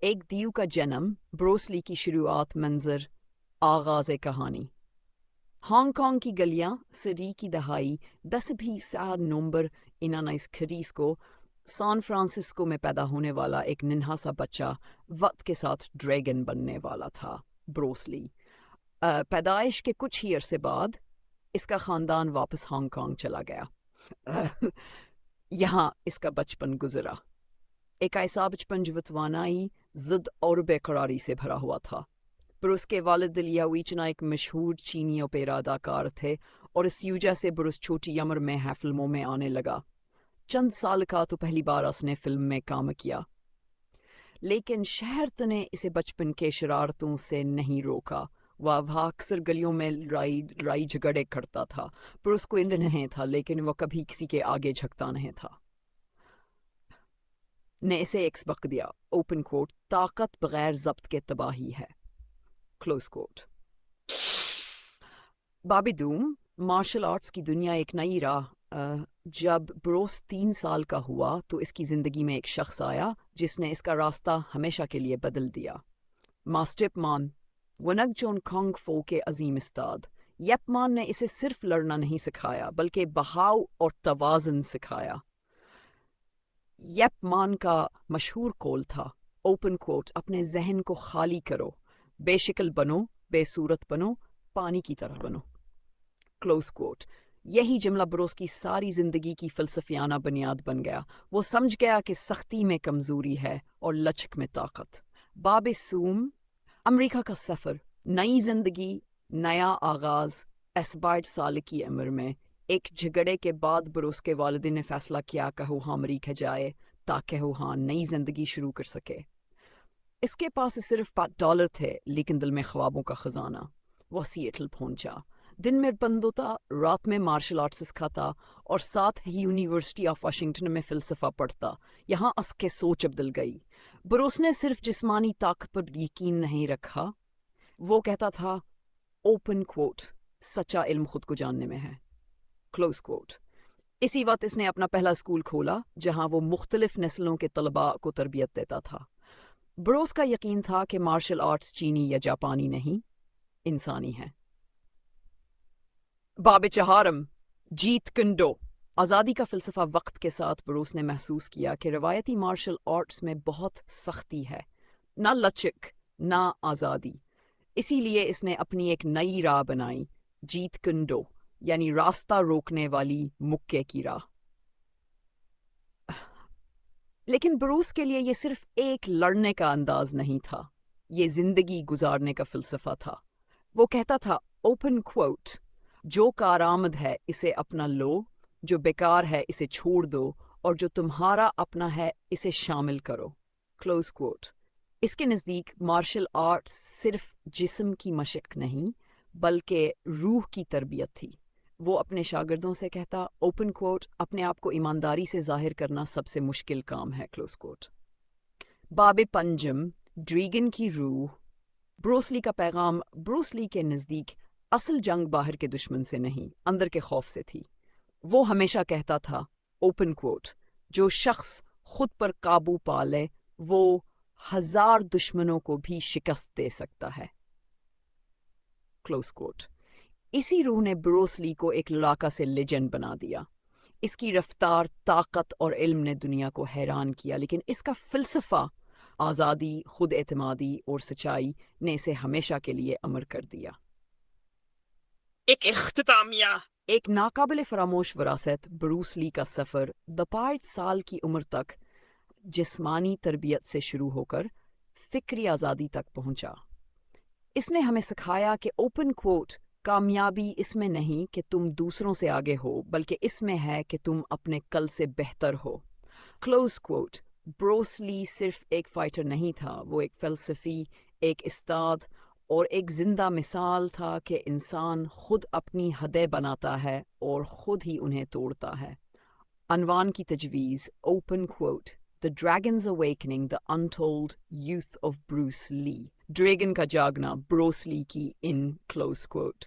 एक दीव का जन्म, ब्रूस ली की शुरुआत, मंजर, आगाज़ कहानी। हांगकांग की गलियां, सदी की दहाई 10 नवंबर 1930 को सैन फ्रांसिस्को में पैदा होने वाला एक नन्हा सा बच्चा वक्त के साथ ड्रैगन बनने वाला था, ब्रूस ली। पैदाइश के कुछ ही अरसे बाद इसका ख़ानदान वापस हांगकांग चला गया। यहाँ इसका बचपन गुजरा। एक ऐसा बचपन जो तवानाई, ज़िद और बेकरारी से भरा हुआ था। ब्रूस के वालिद लियाओइचना एक मशहूर चीनी ओपेरा अदाकार थे और इस वजह से ब्रूस छोटी उम्र में है फिल्मों में आने लगा। चंद साल का तो पहली बार उसने फिल्म में काम किया, लेकिन शहरत ने इसे बचपन के शरारतों से नहीं रोका। वह अक्सर गलियों में लड़ाई झगड़े करता था। ब्रूस को इंद्र नहीं था, लेकिन वह कभी किसी के आगे झुकता नहीं था। ने इसे एक सबक दिया, ओपन कोट, ताकत बगैर जब्त के तबाही है, क्लोज कोट। बाबिदूम, मार्शल आर्ट्स की दुनिया एक नई राह। जब ब्रूस 3 साल का हुआ तो इसकी ज़िंदगी में एक शख्स आया जिसने इसका रास्ता हमेशा के लिए बदल दिया। मास्टर यप मान, वनग जोन कॉन्ग फो के अजीम उस्ताद। यप मान ने इसे सिर्फ लड़ना नहीं सिखाया, बल्कि बहाव और तवाज़ुन सिखाया। यप मान का मशहूर कौल था, ओपन कोट, अपने जहन को खाली करो, बेशक्ल बनो, बेसूरत बनो, पानी की तरह बनो, क्लोज कोट। यही जुमला ब्रूस की सारी जिंदगी की फलसफियाना बुनियाद बन गया। वो समझ गया कि सख्ती में कमजोरी है और लचक में ताकत। बाबिसूम, अमेरिका का सफर, नई जिंदगी, नया आगाज। 62 साल की उम्र में एक झगड़े के बाद ब्रूस के वालिदैन ने फैसला किया कि वो अमेरिका जाए ताकि वो नई जिंदगी शुरू कर सके। इसके पास सिर्फ $5 थे, लेकिन दिल में ख्वाबों का खजाना। वो सिएटल पहुंचा। दिन में बंद होता, रात में मार्शल आर्ट्स सिखाता और साथ ही यूनिवर्सिटी ऑफ वाशिंगटन में फ़िलसफ़ा पढ़ता। यहाँ उसके सोच बदल गई। ब्रूस ने सिर्फ जिस्मानी ताकत पर यकीन नहीं रखा, वो कहता था, ओपन कोट, सच्चा इल्म खुद को जानने में है, क्लोज कोट। इसी वक्त इसने अपना पहला स्कूल खोला, जहाँ वो मुख्तलिफ नस्लों के तलबा को तरबियत देता था। ब्रूस का यकीन था कि मार्शल आर्ट्स चीनी या जापानी नहीं, इंसानी है। बाब चहारम, जीत कुंडो। आज़ादी का फ़िलसफ़ा। वक्त के साथ ब्रूस ने महसूस किया कि रवायती मार्शल आर्ट्स में बहुत सख्ती है, ना लचक, ना आज़ादी। इसीलिए इसने अपनी एक नई राह बनाई, जीत कुंडो, यानी रास्ता रोकने वाली मुक्के की राह। लेकिन ब्रूस के लिए ये सिर्फ एक लड़ने का अंदाज नहीं था, ये जिंदगी गुजारने का फ़िलसफ़ा था। वो कहता था, ओपन क्वोट, जो कारआमद है इसे अपना लो, जो बेकार है इसे छोड़ दो, और जो तुम्हारा अपना है इसे शामिल करो, क्लोज कोट। इसके नज़दीक मार्शल आर्ट्स सिर्फ जिस्म की मशक नहीं, बल्कि रूह की तरबियत थी। वो अपने शागिर्दों से कहता, ओपन कोट, अपने आप को ईमानदारी से जाहिर करना सबसे मुश्किल काम है, क्लोज कोट। बाब पंजम, ड्रैगन की रूह। ब्रूस ली का पैगाम। ब्रूस ली के नज़दीक असल जंग बाहर के दुश्मन से नहीं, अंदर के खौफ से थी। वो हमेशा कहता था, ओपन कोट, जो शख्स खुद पर काबू पा ले वो 1000 दुश्मनों को भी शिकस्त दे सकता है, क्लोज कोट। इसी रूह ने ब्रूस ली को एक लड़ाका से लेजेंड बना दिया। इसकी रफ्तार, ताकत और इल्म ने दुनिया को हैरान किया, लेकिन इसका फ़िलसफ़ा, आज़ादी, खुद एतमादी और सच्चाई, ने इसे हमेशा के लिए अमर कर दिया। एक इख्तितामिया, एक नाकाबिल फरामोश विरासत, ब्रूस ली का सफ़र 5 साल की उम्र तक जिस्मानी तरबियत से शुरू होकर फ़िक्री आज़ादी तक पहुंचा। इसने हमें सिखाया कि ओपन कोट, कामयाबी इसमें नहीं कि तुम दूसरों से आगे हो, बल्कि इसमें है कि तुम अपने कल से बेहतर हो, क्लोज कोट। ब्रूस ली सिर्फ एक फाइटर नहीं था, वो एक फ़लसफ़ी, एक उस्ताद और एक ज़िंदा मिसाल था कि इंसान खुद अपनी हदें बनाता है और खुद ही उन्हें तोड़ता है। अनवान की तजवीज़, open quote, the dragon's awakening, the untold youth of Bruce Lee. Dragon का जागना, ब्रूस ली की इन, क्लोज कोट।